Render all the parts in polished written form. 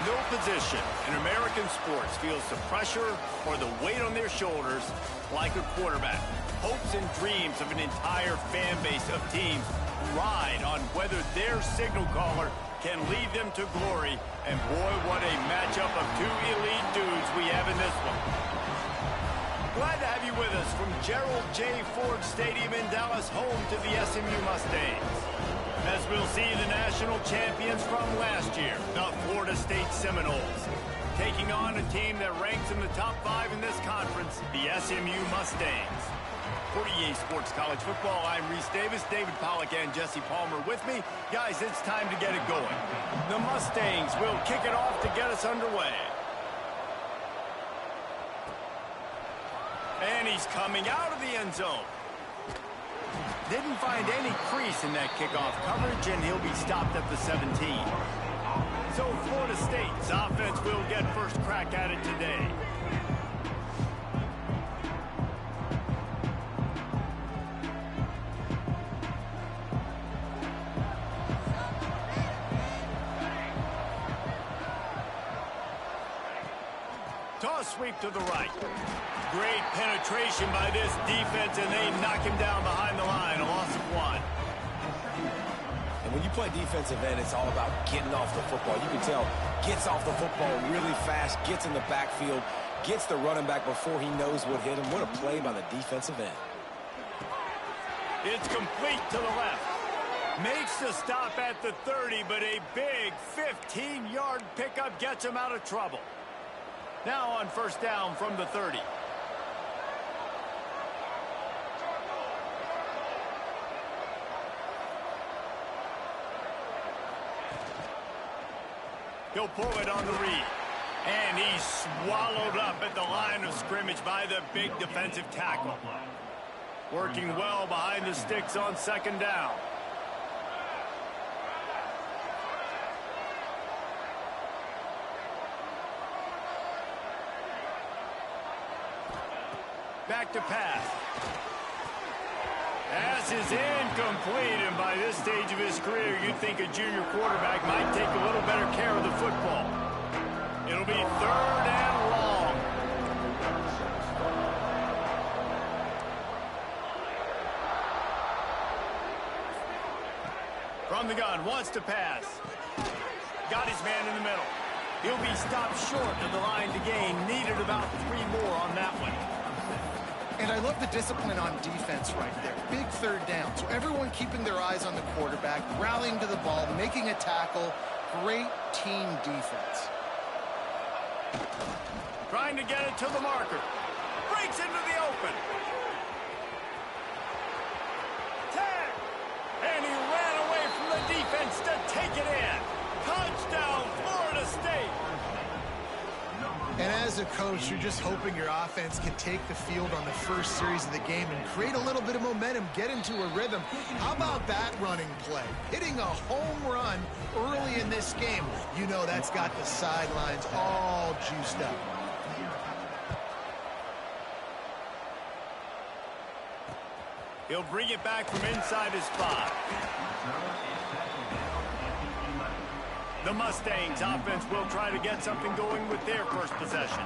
No position in American sports feels the pressure or the weight on their shoulders like a quarterback. Hopes and dreams of an entire fan base of teams ride on whether their signal caller can lead them to glory. And boy, what a matchup of two elite dudes we have in this one. Glad to have you with us from Gerald J. Ford Stadium in Dallas, home to the SMU Mustangs. As we'll see the national champions from last year, the Florida State Seminoles, taking on a team that ranks in the top 5 in this conference, the SMU Mustangs. For EA Sports College Football, I'm Reese Davis, David Pollack, and Jesse Palmer with me. Guys, it's time to get it going. The Mustangs will kick it off to get us underway. And he's coming out of the end zone. Didn't find any crease in that kickoff coverage, and he'll be stopped at the 17. So Florida State's offense will get first crack at it today. Toss sweep to the right. Great penetration by this defense, and they knock him down behind the line, a loss of 1. And when you play defensive end, it's all about getting off the football. You can tell, gets off the football really fast, gets in the backfield, gets the running back before he knows what hit him. What a play by the defensive end. It's complete to the left. Makes the stop at the 30, but a big 15-yard pickup gets him out of trouble. Now on first down from the 30. He'll pull it on the read. And he's swallowed up at the line of scrimmage by the big defensive tackle. Working well behind the sticks on second down. Back to pass. Pass is incomplete, and by this stage of his career, you'd think a junior quarterback might take a little better care of the football. It'll be 3rd and long. From the gun, wants to pass. Got his man in the middle. He'll be stopped short of the line to gain. Needed about 3 more on that one. And I love the discipline on defense right there. Big 3rd down. So everyone keeping their eyes on the quarterback, rallying to the ball, making a tackle. Great team defense. Trying to get it to the marker. Breaks into the open. Tag. And he ran away from the defense to take it in. Touchdown, Florida State. And as a coach, you're just hoping your offense can take the field on the first series of the game and create a little bit of momentum, get into a rhythm. How about that running play? Hitting a home run early in this game. You know that's got the sidelines all juiced up. He'll bring it back from inside his spot. The Mustangs offense will try to get something going with their first possession.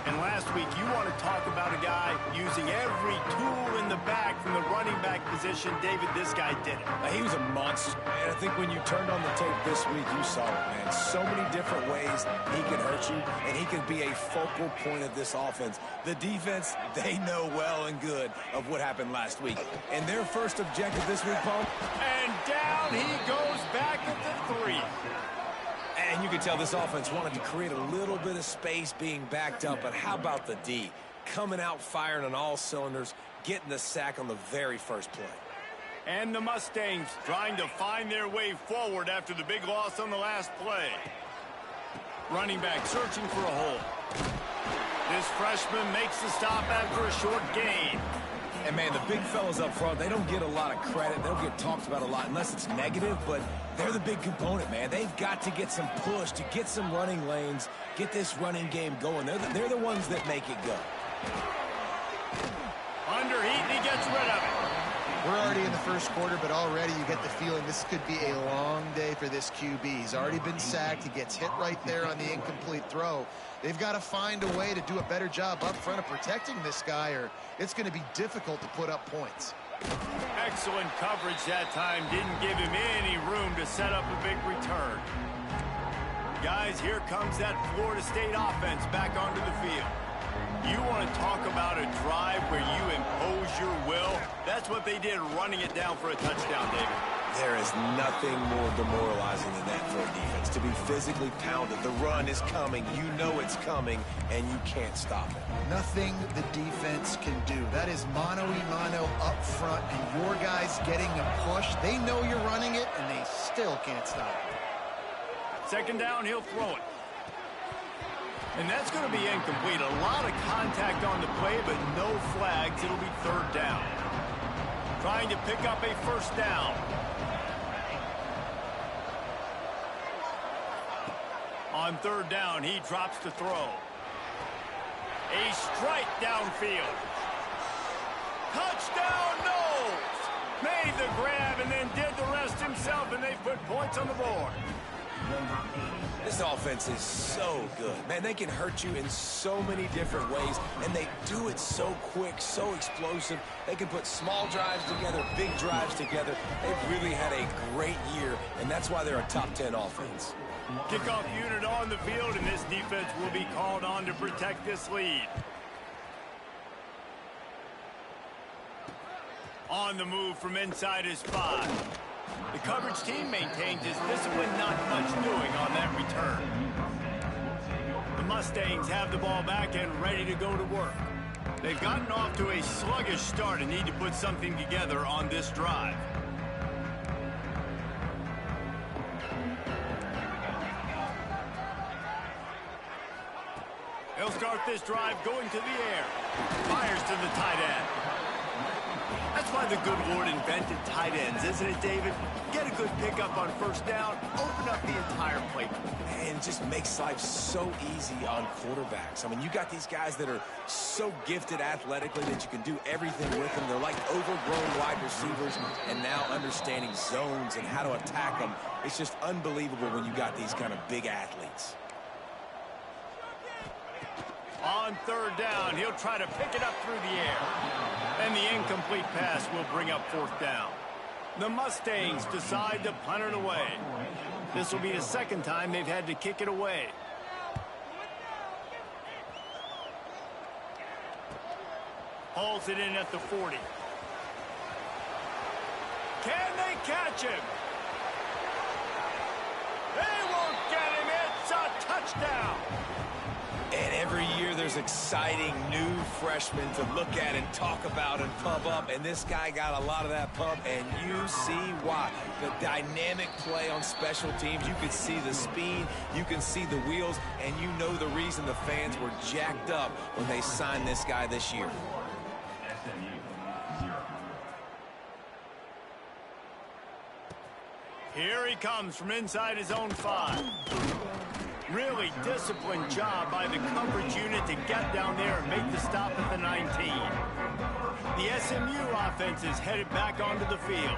And last week, you want to talk about a guy using every tool in the bag from the running back position. David, this guy did it. He was a monster, man. I think when you turned on the tape this week, you saw it, man. So many different ways he can hurt you, and he can be a focal point of this offense. The defense, they know well and good of what happened last week. And their first objective this week, Paul. And down he goes back at the 3. And you can tell this offense wanted to create a little bit of space being backed up, but how about the D? Coming out firing on all cylinders, getting the sack on the very first play. And the Mustangs trying to find their way forward after the big loss on the last play. Running back searching for a hole. This freshman makes the stop after a short gain. And, man, the big fellas up front, they don't get a lot of credit. They don't get talked about a lot unless it's negative, but they're the big component, man. They've got to get some push, to get some running lanes, get this running game going. They're the ones that make it go. Under heat, and he gets rid of it. We're already in the first quarter, but already you get the feeling this could be a long day for this QB. He's already been sacked. He gets hit right there on the incomplete throw. They've got to find a way to do a better job up front of protecting this guy, or it's going to be difficult to put up points. Excellent coverage that time. Didn't give him any room to set up a big return. Guys, here comes that Florida State offense back onto the field. You want to talk about a drive where you impose your will? That's what they did, running it down for a touchdown, David. There is nothing more demoralizing than that for a defense, to be physically pounded. The run is coming. You know it's coming, and you can't stop it. Nothing the defense can do. That is mano-a-mano up front, and your guys getting a push. They know you're running it, and they still can't stop it. Second down, he'll throw it. And that's going to be incomplete. A lot of contact on the play, but no flags. It'll be third down. Trying to pick up a first down. On third down, he drops to throw. A strike downfield. Touchdown, Knowles! Made the grab and then did the rest himself, and they put points on the board. This offense is so good. Man, they can hurt you in so many different ways, and they do it so quick, so explosive. They can put small drives together, big drives together. They've really had a great year, and that's why they're a top 10 offense. Kickoff unit on the field, and this defense will be called on to protect this lead. On the move from inside his 5. The coverage team maintains his discipline, not much doing on that return. The Mustangs have the ball back and ready to go to work. They've gotten off to a sluggish start and need to put something together on this drive. They'll start this drive going to the air. Fires to the tight end. That's why the good Lord invented tight ends, isn't it, David? Get a good pickup on first down, open up the entire plate. And it just makes life so easy on quarterbacks. I mean, you got these guys that are so gifted athletically that you can do everything with them. They're like overgrown wide receivers, and now understanding zones and how to attack them. It's just unbelievable when you got these kind of big athletes. On third down, he'll try to pick it up through the air. And the incomplete pass will bring up fourth down. The Mustangs decide to punt it away. This will be the second time they've had to kick it away. Hauls it in at the 40. Can they catch him? They won't get him. It's a touchdown. And every year there's exciting new freshmen to look at and talk about and pump up. And this guy got a lot of that pump, and you see why. The dynamic play on special teams. You can see the speed. You can see the wheels. And you know the reason the fans were jacked up when they signed this guy this year. Here he comes from inside his own 5. Really disciplined job by the coverage unit to get down there and make the stop at the 19. The SMU offense is headed back onto the field.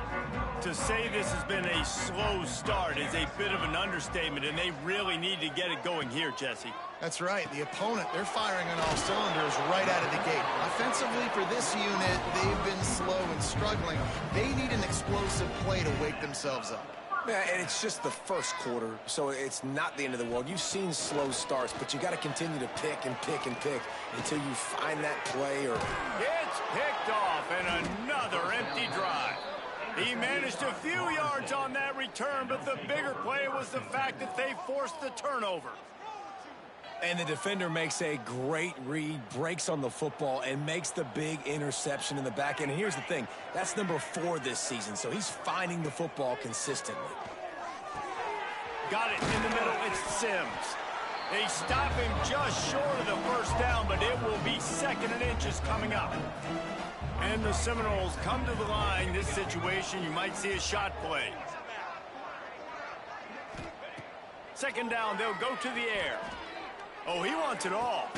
To say this has been a slow start is a bit of an understatement, and they really need to get it going here, Jesse. That's right. The opponent, they're firing on all cylinders right out of the gate. Offensively for this unit, they've been slow and struggling. They need an explosive play to wake themselves up. Yeah, and it's just the first quarter, so it's not the end of the world. You've seen slow starts, but you got to continue to pick and pick and pick until you find that play. Or it's picked off, and another empty drive. He managed a few yards on that return, but the bigger play was the fact that they forced the turnover. And the defender makes a great read, breaks on the football, and makes the big interception in the back end. And here's the thing, that's number 4 this season, so he's finding the football consistently. Got it in the middle, it's Sims. They stop him just short of the first down, but it will be 2nd and inches coming up. And the Seminoles come to the line. This situation, you might see a shot play. 2nd down, they'll go to the air. Oh, he wants it all.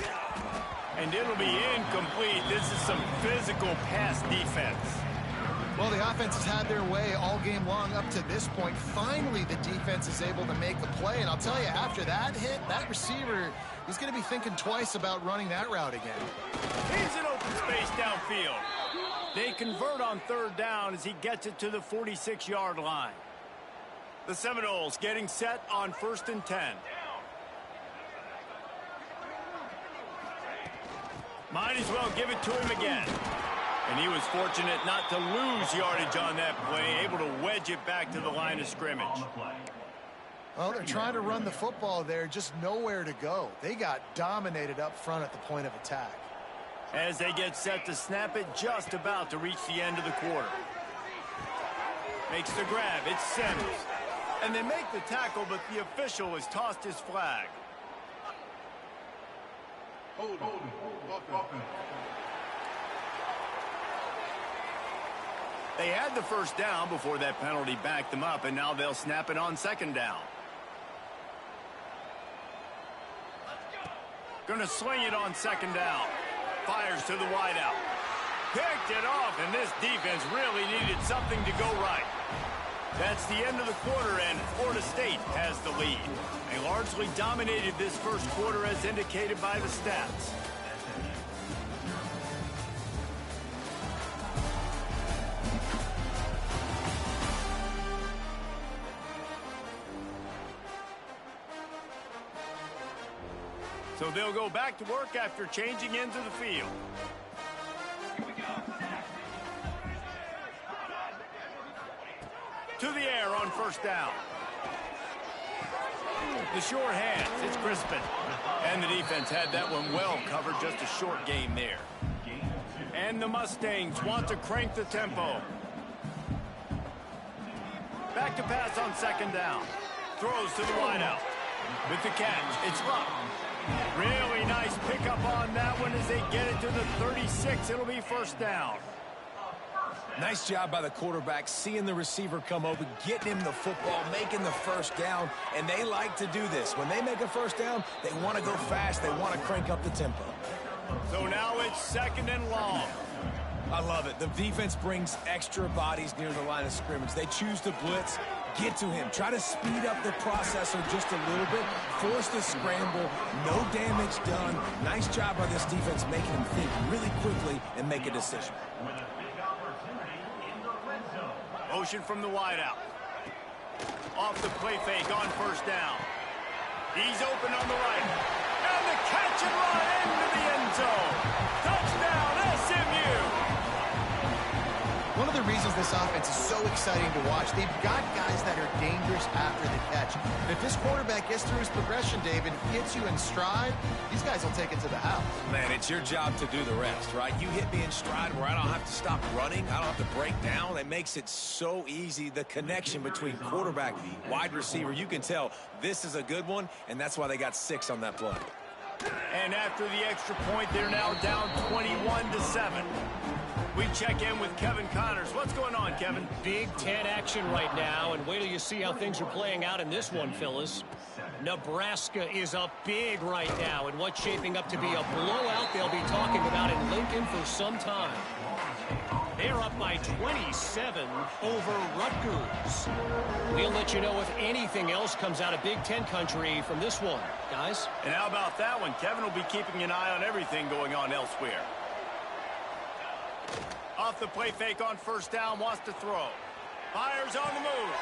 And it'll be incomplete. This is some physical pass defense. Well, the offense has had their way all game long up to this point. Finally, the defense is able to make a play. And I'll tell you, after that hit, that receiver, he's going to be thinking twice about running that route again. He's in open space downfield. They convert on 3rd down as he gets it to the 46-yard line. The Seminoles getting set on 1st and 10. Might as well give it to him again. And he was fortunate not to lose yardage on that play, able to wedge it back to the line of scrimmage. Well, they're trying to run the football there, just nowhere to go. They got dominated up front at the point of attack. As they get set to snap it, just about to reach the end of the quarter. Makes the grab, it's Sims. And they make the tackle, but the official has tossed his flag. They had the first down before that penalty backed them up, and now they'll snap it on 2nd down. Gonna swing it on 2nd down. Fires to the wideout. Picked it off, and this defense really needed something to go right. That's the end of the quarter, and Florida State has the lead. They largely dominated this first quarter as indicated by the stats. So they'll go back to work after changing into the field. To the air on 1st down. The short hands, it's Crispin. And the defense had that one well covered, just a short game there. And the Mustangs want to crank the tempo. Back to pass on 2nd down. Throws to the wideout. With the catch, it's Rupp. Really nice pickup on that one as they get it to the 36. It'll be 1st down. Nice job by the quarterback, seeing the receiver come open, getting him the football, making the 1st down, and they like to do this. When they make a 1st down, they want to go fast, they want to crank up the tempo. So now it's 2nd and long. I love it. The defense brings extra bodies near the line of scrimmage. They choose to blitz, get to him, try to speed up the processor just a little bit, force the scramble, no damage done. Nice job by this defense making him think really quickly and make a decision. Motion from the wideout. Off the play fake on 1st down. He's open on the right. And the catch and run into the end zone. Touchdown, SMU. One of the reasons this offense is so exciting to watch, they've got guys that are dangerous after the catch. And if this quarterback gets through his progression, David, hits you in stride, these guys will take it to the house. Man, it's your job to do the rest, right? You hit me in stride where I don't have to stop running. I don't have to break down. It makes it so easy, the connection between quarterback, wide receiver. You can tell this is a good one, and that's why they got 6 on that play. And after the extra point, they're now down 21-7. We check in with Kevin Connors. What's going on, Kevin? Big Ten action right now, and wait till you see how things are playing out in this one, Phyllis. Nebraska is up big right now, and what's shaping up to be a blowout they'll be talking about in Lincoln for some time. They're up by 27 over Rutgers. We'll let you know if anything else comes out of Big Ten country from this one, guys. And how about that one? Kevin will be keeping an eye on everything going on elsewhere. Off the play fake on first down, wants to throw. Fires on the move.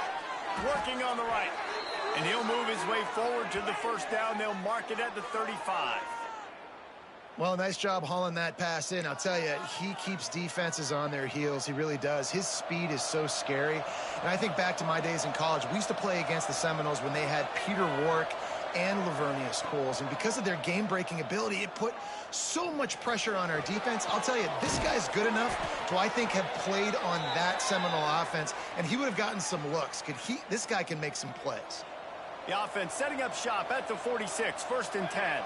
Working on the right. And he'll move his way forward to the first down. They'll mark it at the 35. Well, nice job hauling that pass in. I'll tell you, he keeps defenses on their heels. He really does. His speed is so scary. And I think back to my days in college. We used to play against the Seminoles when they had Peter Warrick and Lavernius Coles. And because of their game-breaking ability, it put so much pressure on our defense. I'll tell you, this guy's good enough to, I think, have played on that Seminole offense, and he would have gotten some looks. This guy can make some plays. The offense setting up shop at the 46, 1st and 10.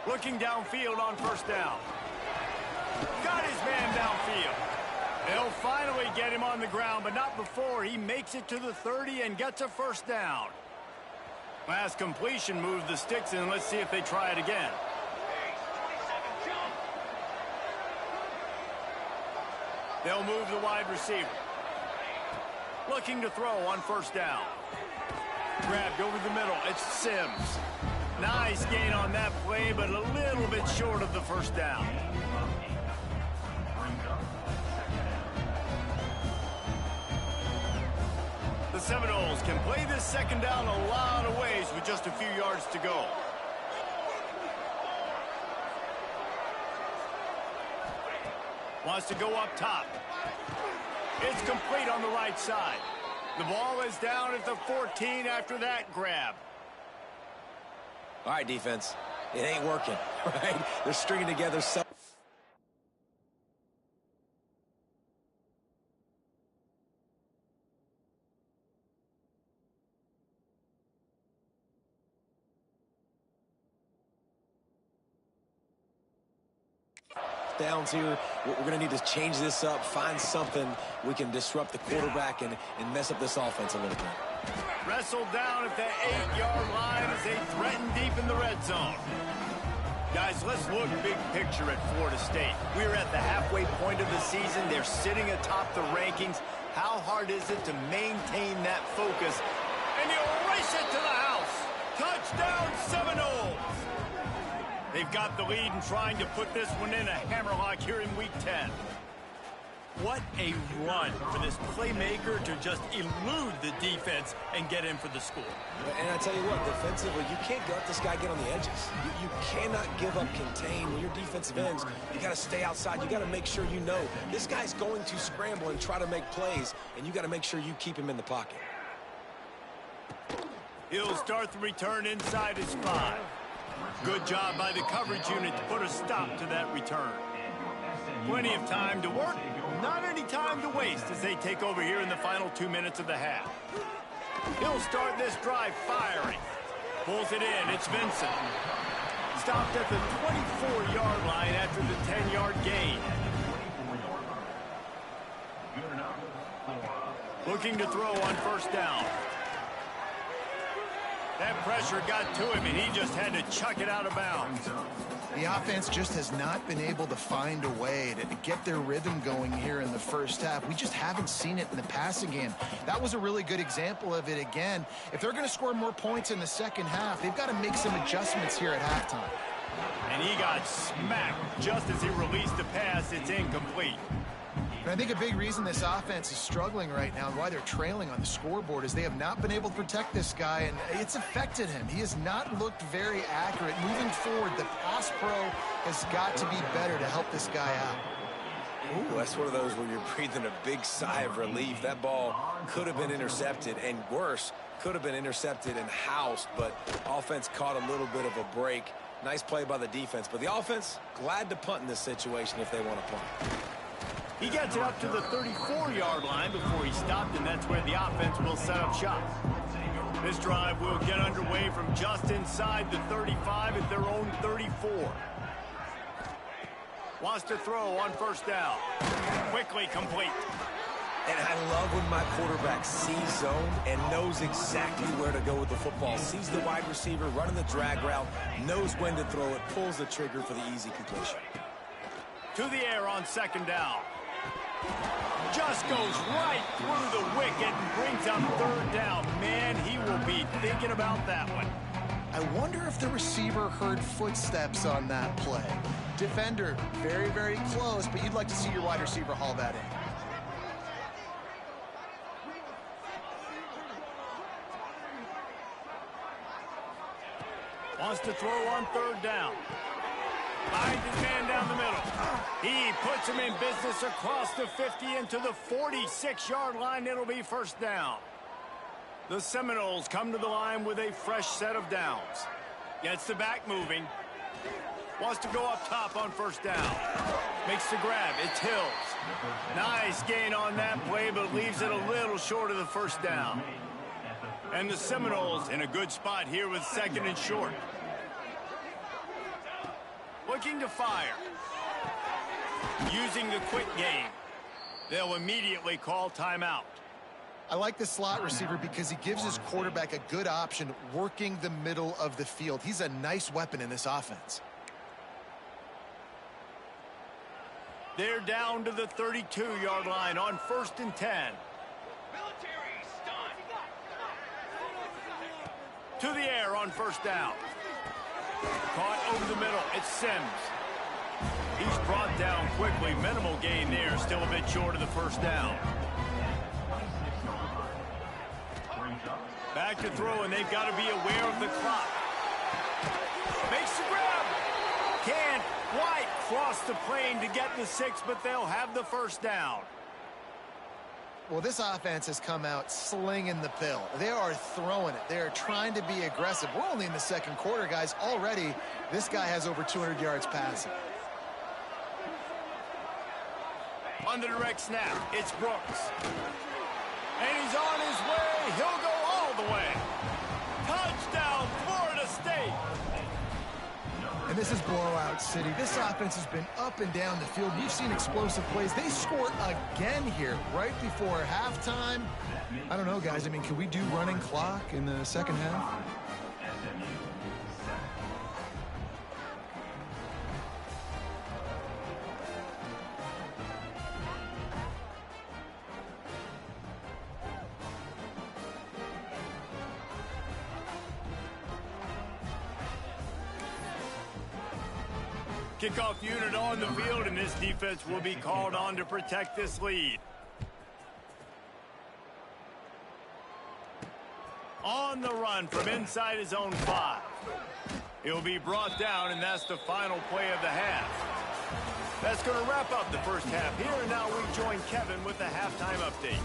Looking downfield on first down. Got his man downfield. They'll finally get him on the ground, but not before he makes it to the 30 and gets a first down. Last completion moved the sticks in. Let's see if they try it again. They'll move the wide receiver. Looking to throw on first down. Grabbed over the middle. It's Sims. Nice gain on that play, but a little bit short of the first down. The Seminoles can play this second down a lot of ways with just a few yards to go. Wants to go up top. It's complete on the right side. The ball is down at the 14 after that grab. All right, defense. It ain't working, right? They're stringing together some. Downs here. We're going to need to change this up, find something we can disrupt the quarterback and mess up this offense a little bit. Wrestled down at the 8-yard line as they threaten deep in the red zone. Guys, let's look big picture at Florida State. We're at the halfway point of the season. They're sitting atop the rankings. How hard is it to maintain that focus? And he'll race it to the house. Touchdown, Seminoles! They've got the lead and trying to put this one in a hammerlock here in Week 10. What a run for this playmaker to just elude the defense and get in for the score. And I tell you what, defensively, you can't let this guy get on the edges. You cannot give up contain. When your defensive ends, you got to stay outside. You got to make sure you know this guy's going to scramble and try to make plays, and you got to make sure you keep him in the pocket. He'll start the return inside his 5. Good job by the coverage unit to put a stop to that return. Plenty of time to work, not any time to waste as they take over here in the final 2 minutes of the half. He'll start this drive firing. Pulls it in, it's Vincent. Stopped at the 24-yard line after the 10-yard gain. Looking to throw on first down. That pressure got to him, and he just had to chuck it out of bounds. The offense just has not been able to find a way to get their rhythm going here in the first half. We just haven't seen it in the passing game. That was a really good example of it again. If they're going to score more points in the second half, they've got to make some adjustments here at halftime. And he got smacked just as he released the pass. It's incomplete. And I think a big reason this offense is struggling right now and why they're trailing on the scoreboard is they have not been able to protect this guy, and it's affected him. He has not looked very accurate. Moving forward, the pass pro has got to be better to help this guy out. Ooh, that's one of those where you're breathing a big sigh of relief. That ball could have been intercepted, and worse, could have been intercepted and housed, but offense caught a little bit of a break. Nice play by the defense, but the offense glad to punt in this situation if they want to punt. He gets it up to the 34-yard line before he stopped, and that's where the offense will set up shop. This drive will get underway from just inside the 35 at their own 34. Wants to throw on first down. Quickly complete. And I love when my quarterback sees zone and knows exactly where to go with the football. Sees the wide receiver running the drag route, knows when to throw it, pulls the trigger for the easy completion. To the air on second down. Just goes right through the wicket and brings up third down. Man, he will be thinking about that one. I wonder if the receiver heard footsteps on that play. Defender, very, very close, but you'd like to see your wide receiver haul that in. Wants to throw on third down. Finds his man down the middle. He puts him in business across the 50 into the 46-yard line. It'll be first down. The Seminoles come to the line with a fresh set of downs. Gets the back moving. Wants to go up top on first down. Makes the grab. It's Hills. Nice gain on that play, but leaves it a little short of the first down. And the Seminoles in a good spot here with second and short. Looking to fire. Using the quick game. They'll immediately call timeout. I like the slot receiver because he gives his quarterback a good option working the middle of the field. He's a nice weapon in this offense. They're down to the 32-yard line on first and 10. To the air on first down. Caught over the middle. It's Sims. He's brought down quickly. Minimal gain there. Still a bit short of the first down. Back to throw, and they've got to be aware of the clock. Makes the grab. Can't quite cross the plane to get the 6, but they'll have the first down. Well, this offense has come out slinging the pill. They are throwing it. They are trying to be aggressive. We're only in the second quarter, guys. Already, this guy has over 200 yards passing. On the direct snap, it's Brooks. And he's on his way. He'll go all the way. Touchdown, Florida State. And this is blowout city. This offense has been up and down the field. We've seen explosive plays. They score again here right before halftime. I don't know, guys. I mean, can we do running clock in the second half? Kickoff unit on the field, and this defense will be called on to protect this lead. On the run from inside his own 5. He'll be brought down, and that's the final play of the half. That's going to wrap up the first half here, and now we join Kevin with the halftime update.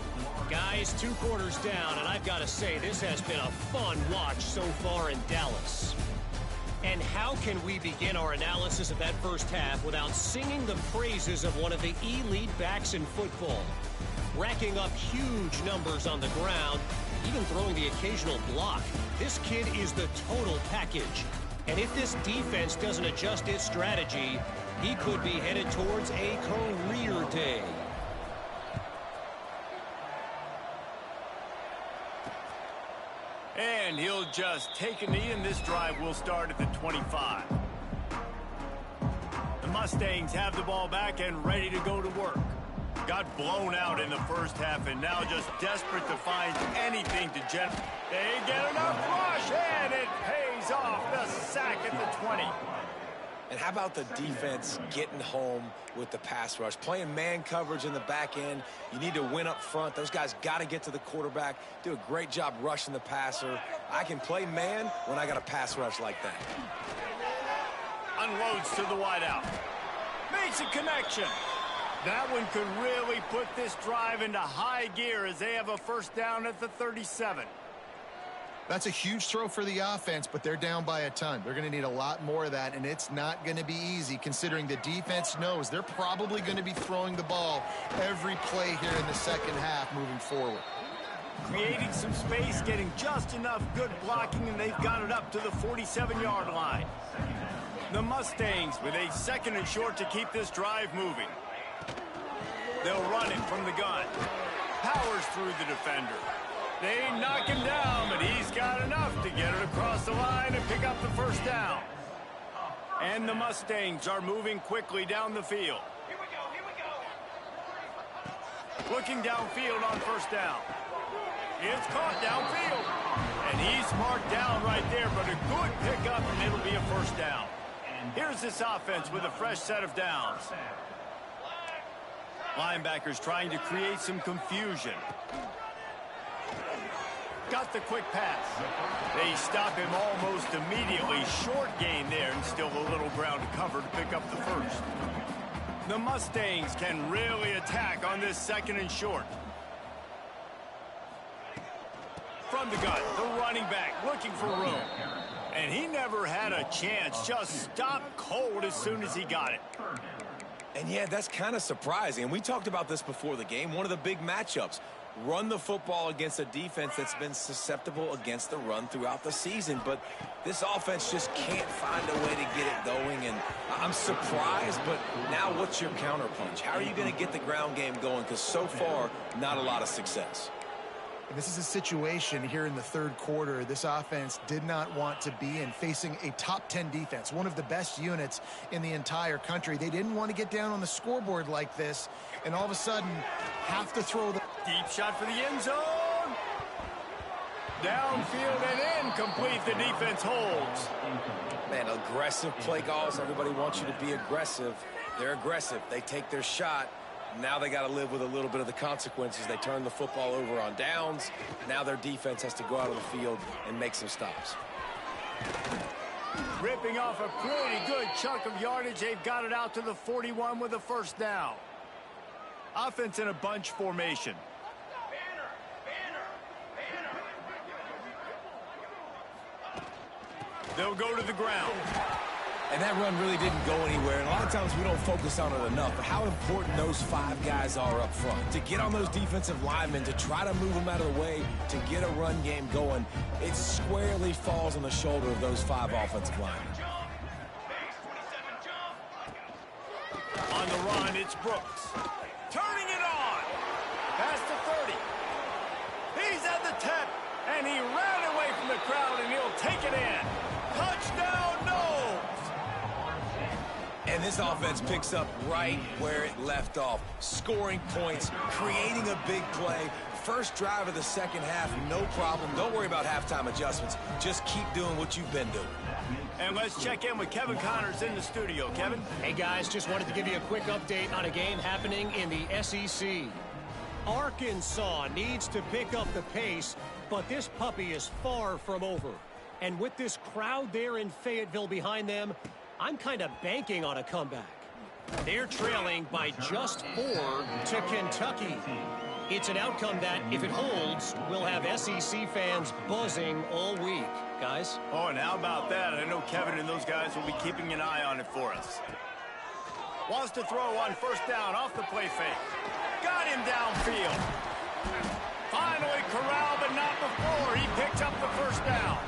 Guys, 2 quarters down, and I've got to say, this has been a fun watch so far in Dallas. And how can we begin our analysis of that first half without singing the praises of one of the elite backs in football? Racking up huge numbers on the ground, even throwing the occasional block. This kid is the total package. And if this defense doesn't adjust its strategy, he could be headed towards a career day. And he'll just take a knee, and this drive will start at the 25. The Mustangs have the ball back and ready to go to work. Got blown out in the first half, and now just desperate to find anything to generate. They get enough rush, and it pays off. The sack at the 20. And how about the defense getting home with the pass rush? Playing man coverage in the back end. You need to win up front. Those guys got to get to the quarterback. Do a great job rushing the passer. I can play man when I got a pass rush like that. Unloads to the wideout. Makes a connection. That one could really put this drive into high gear as they have a first down at the 37. That's a huge throw for the offense, but they're down by a ton. They're going to need a lot more of that, and it's not going to be easy considering the defense knows they're probably going to be throwing the ball every play here in the second half moving forward. Creating some space, getting just enough good blocking, and they've got it up to the 47-yard line. The Mustangs with a second and short to keep this drive moving. They'll run it from the gun. Powers through the defender. They knock him down, but he's got enough to get it across the line and pick up the first down. And the Mustangs are moving quickly down the field. Looking downfield on first down. It's caught downfield. And he's marked down right there, but a good pickup, and it'll be a first down. Here's this offense with a fresh set of downs. Linebackers trying to create some confusion. Got the quick pass. They stop him almost immediately. Short gain there, and still a little ground to cover to pick up the first. The Mustangs can really attack on this second and short. From the gun, the running back looking for room. And he never had a chance. Just stopped cold as soon as he got it. And yeah, that's kind of surprising. And we talked about this before the game. One of the big matchups. Run the football against a defense that's been susceptible against the run throughout the season. But this offense just can't find a way to get it going. And I'm surprised, but now what's your counterpunch? How are you going to get the ground game going? Because so far, not a lot of success. And this is a situation here in the third quarter this offense did not want to be in, facing a top 10 defense, one of the best units in the entire country. They didn't want to get down on the scoreboard like this, and all of a sudden have to throw the deep shot for the end zone. Downfield and incomplete. The defense holds. Man, aggressive play calls. Everybody wants you to be aggressive. They're aggressive. They take their shot. Now they got to live with a little bit of the consequences. They turn the football over on downs. Now their defense has to go out of the field and make some stops. Ripping off a pretty good chunk of yardage. They've got it out to the 41 with a first down. Offense in a bunch formation. They'll go to the ground. And that run really didn't go anywhere. And a lot of times we don't focus on it enough. But how important those five guys are up front. To get on those defensive linemen, to try to move them out of the way, to get a run game going, it squarely falls on the shoulder of those five offensive linemen. On the run, it's Brooks. Turning it on. Past the 30. He's at the 10. And he ran away from the crowd, and he'll take it in. Touchdown, no! And this offense picks up right where it left off. Scoring points, creating a big play. First drive of the second half, no problem. Don't worry about halftime adjustments. Just keep doing what you've been doing. And let's check in with Kevin Connors in the studio. Kevin? Hey, guys, just wanted to give you a quick update on a game happening in the SEC. Arkansas needs to pick up the pace, but this puppy is far from over. And with this crowd there in Fayetteville behind them, I'm kind of banking on a comeback. They're trailing by just 4 to Kentucky. It's an outcome that, if it holds, will have SEC fans buzzing all week. Guys? Oh, and how about that? I know Kevin and those guys will be keeping an eye on it for us. Wants to throw on first down off the play fake. Got him downfield. Finally corralled, but not before. He picked up the first down.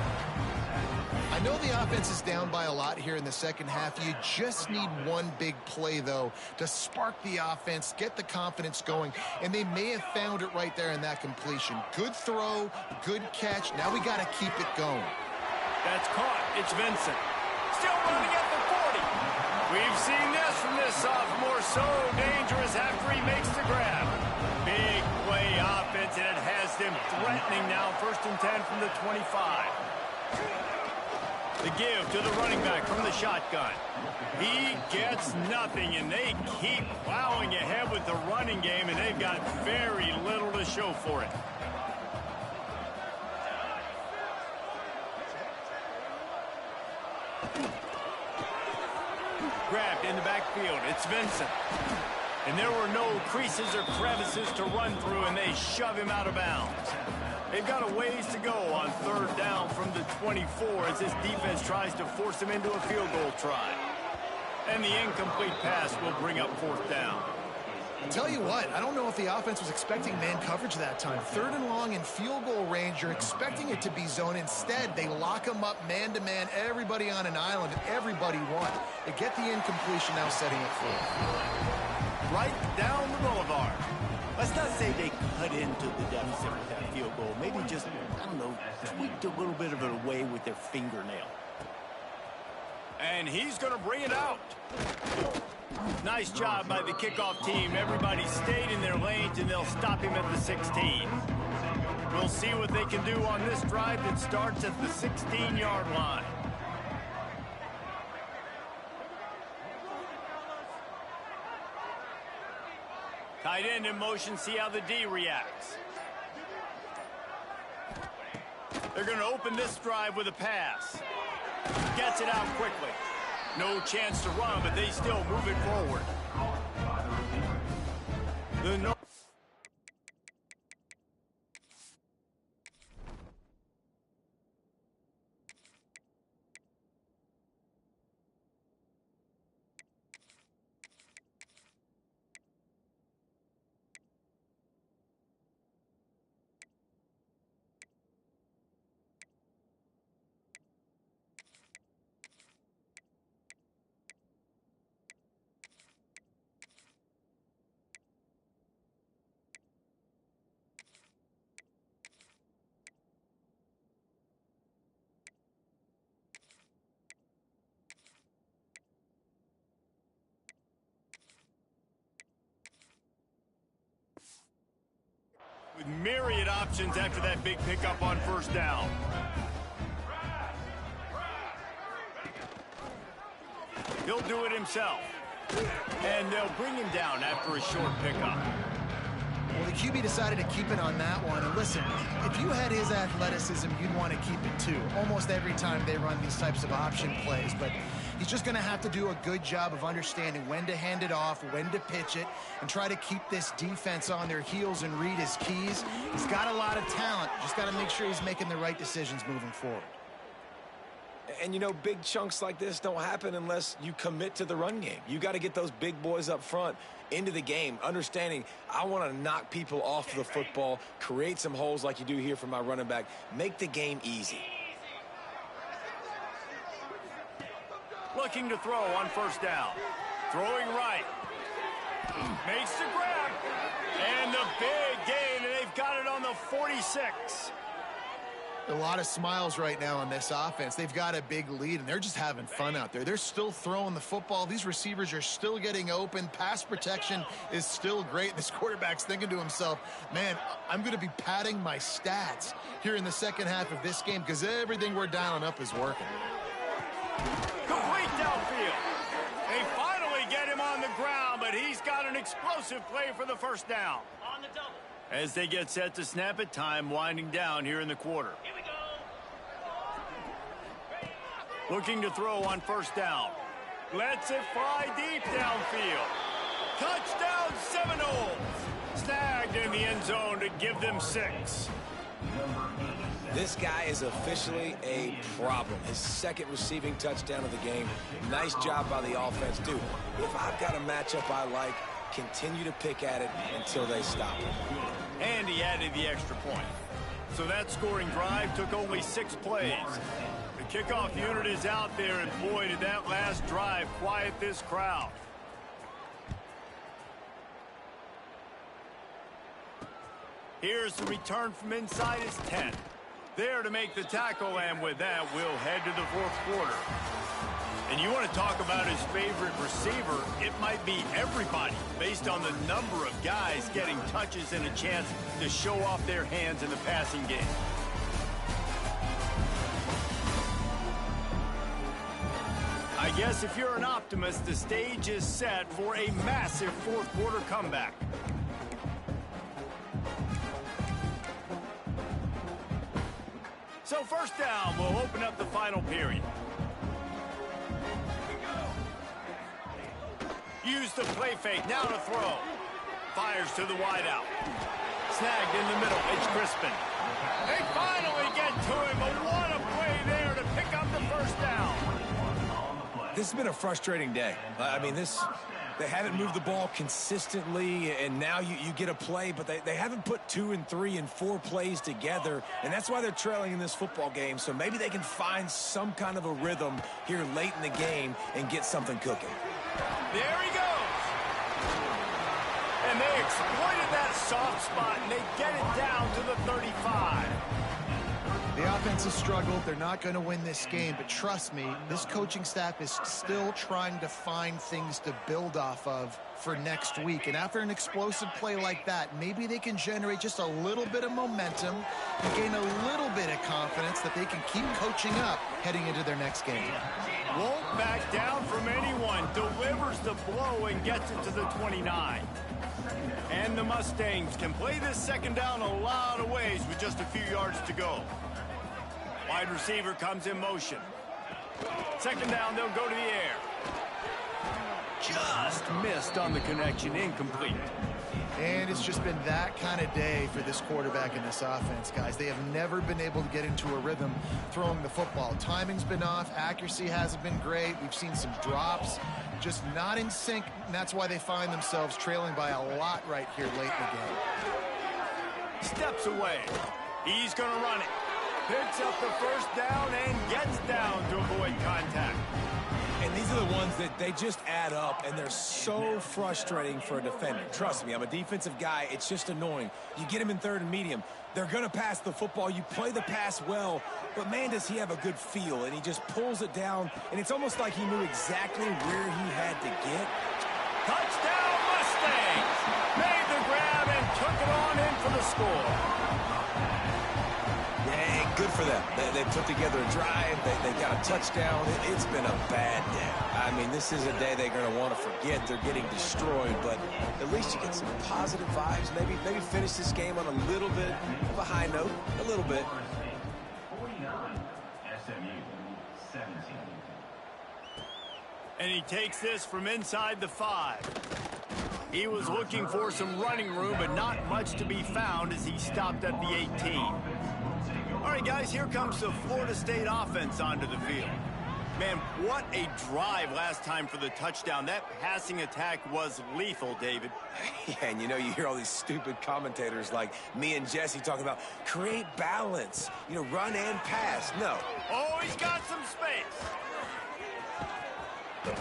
I know the offense is down by a lot here in the second half. You just need one big play, though, to spark the offense, get the confidence going, and they may have found it right there in that completion. Good throw, good catch. Now we got to keep it going. That's caught. It's Vincent. Still running at the 40. We've seen this from this sophomore. So dangerous after he makes the grab. Big play offense, and it has them threatening now. 1st and 10 from the 25. The give to the running back from the shotgun. He gets nothing, and they keep plowing ahead with the running game, and they've got very little to show for it. Grabbed in the backfield. It's Vincent. And there were no creases or crevices to run through, and they shove him out of bounds. They've got a ways to go on 3rd down from the 24 as this defense tries to force him into a field goal try. And the incomplete pass will bring up 4th down. I'll tell you what, I don't know if the offense was expecting man coverage that time. 3rd and long in field goal range, you're expecting it to be zone. Instead, they lock them up man-to-man, everybody on an island, and everybody won. They get the incompletion, now setting it forward. Right down the boulevard. Let's not say they cut into the deficit with that field goal. Maybe just, I don't know, tweaked a little bit of it away with their fingernail. And he's going to bring it out. Nice job by the kickoff team. Everybody stayed in their lanes, and they'll stop him at the 16. We'll see what they can do on this drive that starts at the 16-yard line. Tight end in motion, see how the D reacts. They're going to open this drive with a pass. Gets it out quickly. No chance to run, but they still move it forward. With myriad options after that big pickup on first down. He'll do it himself. And they'll bring him down after a short pickup. Well, the QB decided to keep it on that one. And listen, if you had his athleticism, you'd want to keep it too. Almost every time they run these types of option plays. But he's just going to have to do a good job of understanding when to hand it off, when to pitch it, and try to keep this defense on their heels and read his keys. He's got a lot of talent. Just got to make sure he's making the right decisions moving forward. And, you know, big chunks like this don't happen unless you commit to the run game. You got to get those big boys up front into the game, understanding I want to knock people off the football, create some holes like you do here for my running back, make the game easy. Looking to throw on first down. Throwing right. Makes the grab. And the big gain, and they've got it on the 46. A lot of smiles right now on this offense. They've got a big lead, and they're just having fun out there. They're still throwing the football. These receivers are still getting open. Pass protection is still great. This quarterback's thinking to himself, man, I'm going to be padding my stats here in the second half of this game because everything we're dialing up is working. Complete downfield. They finally get him on the ground, but he's got an explosive play for the first down. On the double. As they get set to snap it, time winding down here in the quarter. Here we go. Looking to throw on first down. Lets it fly deep downfield. Touchdown Seminoles. Snagged in the end zone to give them 6. This guy is officially a problem. His second receiving touchdown of the game. Nice job by the offense, too. If I've got a matchup I like, continue to pick at it until they stop it. And he added the extra point. So that scoring drive took only 6 plays. The kickoff unit is out there, and boy, did that last drive quiet this crowd. Here's the return from inside his 10. There to make the tackle, and with that, we'll head to the fourth quarter. And you want to talk about his favorite receiver, it might be everybody based on the number of guys getting touches and a chance to show off their hands in the passing game. I guess if you're an optimist, the stage is set for a massive fourth quarter comeback. So first down, we'll open up the final period. Use the play fake, now to throw. Fires to the wideout. Snagged in the middle, it's Crispin. They finally get to him, but what a play there to pick up the first down. This has been a frustrating day. I mean, they haven't moved the ball consistently, and now you get a play, but they haven't put 2 and 3 and 4 plays together, and that's why they're trailing in this football game. So maybe they can find some kind of a rhythm here late in the game and get something cooking. There he goes. And they exploited that soft spot, and they get it down to the 35. The offense has struggled. They're not going to win this game, but trust me, this coaching staff is still trying to find things to build off of for next week. And after an explosive play like that, maybe they can generate just a little bit of momentum and gain a little bit of confidence that they can keep coaching up heading into their next game. Won't back down from anyone, delivers the blow and gets it to the 29. And the Mustangs can play this second down a lot of ways with just a few yards to go. Wide receiver comes in motion. Second down, they'll go to the air. Just missed on the connection, incomplete. And it's just been that kind of day for this quarterback in this offense, guys. They have never been able to get into a rhythm throwing the football. Timing's been off. Accuracy hasn't been great. We've seen some drops, just not in sync, and that's why they find themselves trailing by a lot right here late in the game. Steps away. He's going to run it. Picks up the first down and gets down to avoid contact. And these are the ones that they just add up, and they're so frustrating for a defender. Trust me, I'm a defensive guy. It's just annoying. You get him in third and medium. They're going to pass the football. You play the pass well, but, man, does he have a good feel. And he just pulls it down, and it's almost like he knew exactly where he had to get. Touchdown, Mustangs! Made the grab and took it on in for the score. Yeah, good for them. They put together a drive. They got a touchdown. It's been a bad day. I mean, this is a day they're going to want to forget. They're getting destroyed, but at least you get some positive vibes. Maybe finish this game on a little bit of a high note. A little bit. 49, SMU 17. And he takes this from inside the 5. He was looking for some running room, but not much to be found as he stopped at the 18. All right, guys, here comes the Florida State offense onto the field. Man, what a drive last time for the touchdown. That passing attack was lethal, David. Yeah, and you know, you hear all these stupid commentators like me and Jesse talking about create balance, run and pass. No. Oh, he's got some space.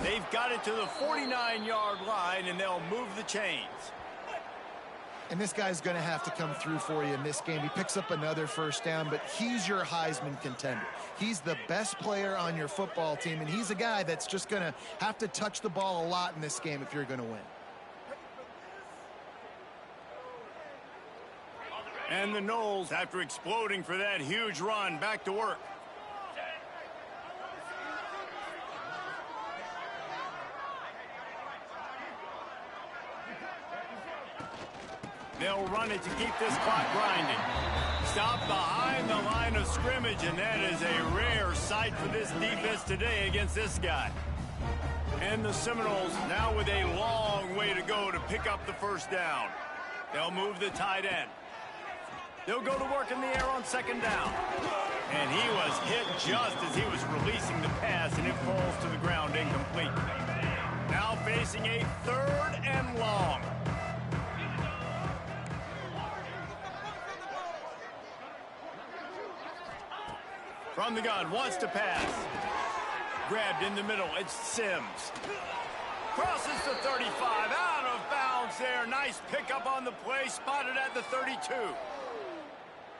They've got it to the 49-yard line, and they'll move the chains. And this guy's going to have to come through for you in this game. He picks up another first down, but he's your Heisman contender. He's the best player on your football team, and he's a guy that's just going to have to touch the ball a lot in this game if you're going to win. And the Noles, after exploding for that huge run, back to work. They'll run it to keep this clock grinding. Stop behind the line of scrimmage, and that is a rare sight for this defense today against this guy. And the Seminoles now with a long way to go to pick up the first down. They'll move the tight end. They'll go to work in the air on second down. And he was hit just as he was releasing the pass, and it falls to the ground incomplete. Now facing a third and long. From the gun, wants to pass. Grabbed in the middle, it's Sims. Crosses the 35, out of bounds there. Nice pickup on the play, spotted at the 32.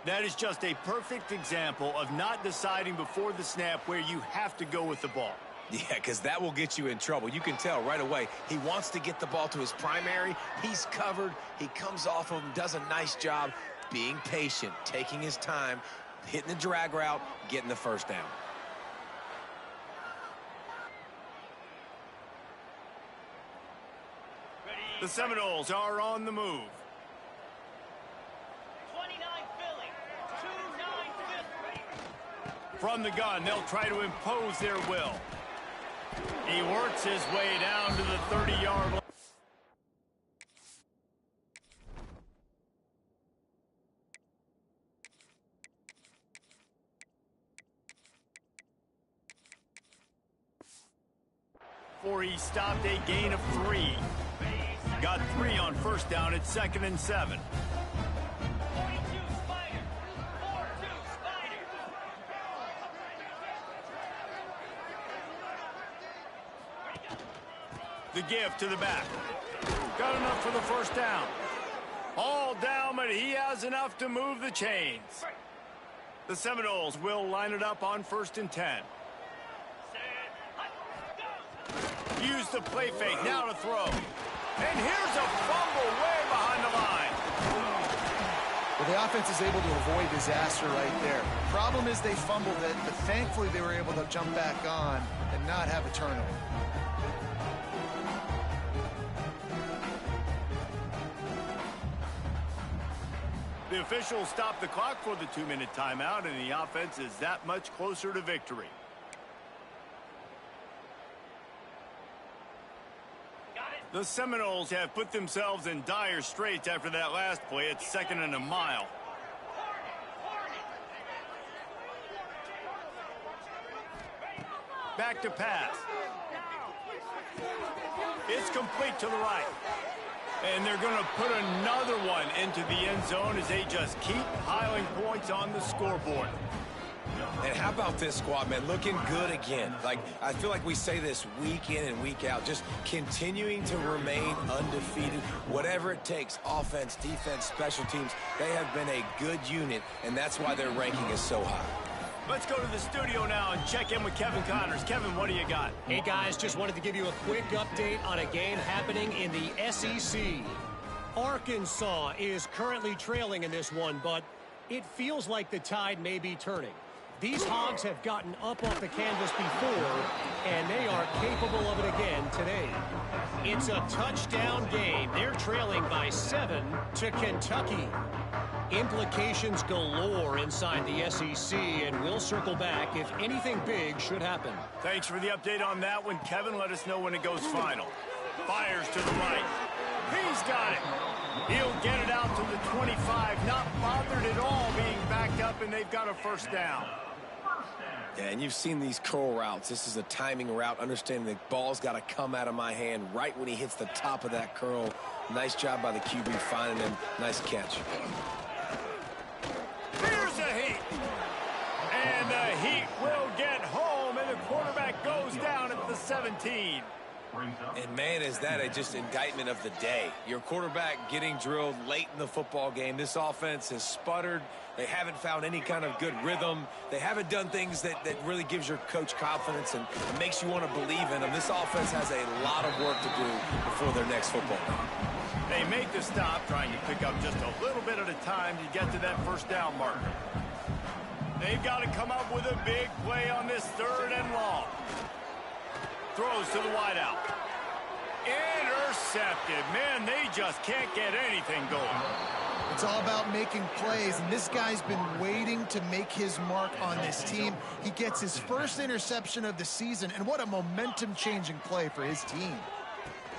That is just a perfect example of not deciding before the snap where you have to go with the ball. Yeah, because that will get you in trouble. You can tell right away he wants to get the ball to his primary. He's covered. He comes off of him, does a nice job being patient, taking his time, hitting the drag route, getting the first down. The Seminoles are on the move. 29 Philly. 2-9 Philly. From the gun, they'll try to impose their will. He works his way down to the 30-yard line. Before he stopped a gain of 3. Got 3 on first down at 2nd and 7. 42 Spider. 4-2 Spider. The give to the back. Got enough for the first down. All down, but he has enough to move the chains. The Seminoles will line it up on 1st and 10. Use the play fake, now to throw. And here's a fumble way behind the line. Well, the offense is able to avoid disaster right there. Problem is they fumbled it, but thankfully they were able to jump back on and not have a turnover. The officials stopped the clock for the 2-minute timeout, and the offense is that much closer to victory. The Seminoles have put themselves in dire straits after that last play. It's 2nd and a mile. Back to pass. It's complete to the right. And they're going to put another one into the end zone as they just keep piling points on the scoreboard. And how about this squad, man? Looking good again. Like, I feel like we say this week in and week out, just continuing to remain undefeated. Whatever it takes, offense, defense, special teams, they have been a good unit, and that's why their ranking is so high. Let's go to the studio now and check in with Kevin Connors. Kevin, what do you got? Hey, guys, just wanted to give you a quick update on a game happening in the SEC. Arkansas is currently trailing in this one, but it feels like the tide may be turning. These Hogs have gotten up off the canvas before, and they are capable of it again today. It's a touchdown game. They're trailing by 7 to Kentucky. Implications galore inside the SEC, and we'll circle back if anything big should happen. Thanks for the update on that one, Kevin. Let us know when it goes final. Fires to the right. He's got it. He'll get it out to the 25. Not bothered at all being backed up, and they've got a 1st down. Yeah, and you've seen these curl routes. This is a timing route, understanding the ball's got to come out of my hand right when he hits the top of that curl. Nice job by the QB finding him. Nice catch. Here's a heat. And the Heat will get home, and the quarterback goes down at the 17. And, man, is that just indictment of the day. Your quarterback getting drilled late in the football game. This offense has sputtered. They haven't found any kind of good rhythm. They haven't done things that really gives your coach confidence and makes you want to believe in them. This offense has a lot of work to do before their next football game. They make the stop, trying to pick up just a little bit at a time to get to that 1st down marker. They've got to come up with a big play on this 3rd and long. Throws to the wideout. Intercepted. Man, they just can't get anything going. It's all about making plays, and this guy's been waiting to make his mark on this team. He gets his 1st interception of the season, and what a momentum-changing play for his team.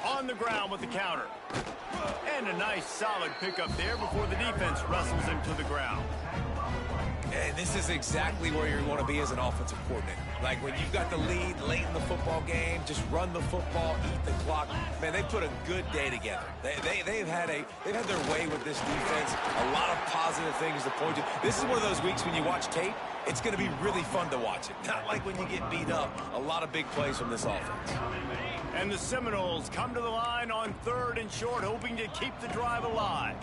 On the ground with the counter. And a nice solid pickup there before the defense wrestles him to the ground. And this is exactly where you want to be as an offensive coordinator. Like when you've got the lead late in the football game, just run the football, eat the clock. Man, they put a good day together. They've had their way with this defense. A lot of positive things to point to. This is one of those weeks when you watch tape, it's going to be really fun to watch it. Not like when you get beat up. A lot of big plays from this offense. And the Seminoles come to the line on 3rd and short, hoping to keep the drive alive.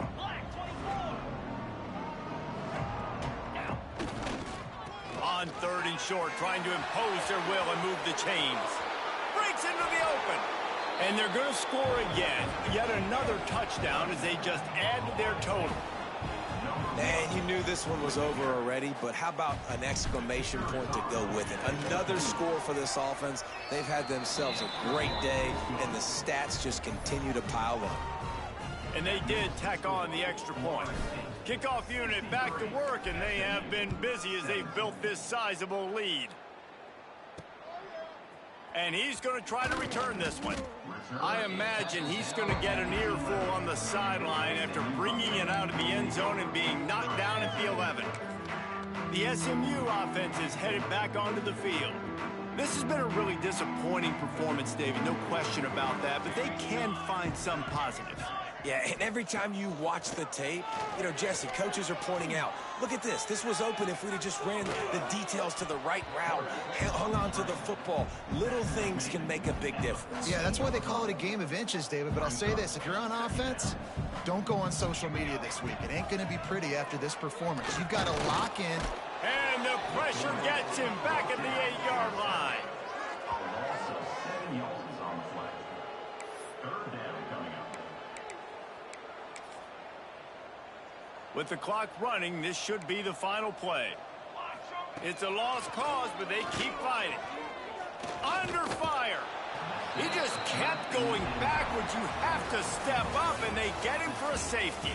On 3rd and short, trying to impose their will and move the chains. Breaks into the open. And they're going to score again. Yet another touchdown as they just add to their total. Man, you knew this one was over already, but how about an exclamation point to go with it? Another score for this offense. They've had themselves a great day, and the stats just continue to pile up. And they did tack on the extra point. Kickoff unit back to work, and they have been busy as they've built this sizable lead. And he's going to try to return this one. I imagine he's going to get an earful on the sideline after bringing it out of the end zone and being knocked down at the 11. The SMU offense is headed back onto the field. This has been a really disappointing performance, David, no question about that, but they can find some positives. Yeah, and every time you watch the tape, you know, Jesse, coaches are pointing out, look at this. This was open if we'd have just ran the details to the right route, hung on to the football. Little things can make a big difference. Yeah, that's why they call it a game of inches, David. But I'll say this, if you're on offense, don't go on social media this week. It ain't going to be pretty after this performance. You've got to lock in. And the pressure gets him back at the 8-yard line. A loss of 7 yards on the play. Third down coming up. With the clock running, this should be the final play. It's a lost cause, but they keep fighting. Under fire. He just kept going backwards. You have to step up, and they get him for a safety.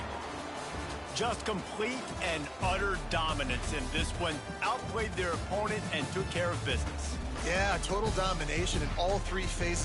Just complete and utter dominance in this one. Outplayed their opponent and took care of business. Yeah, total domination in all three phases.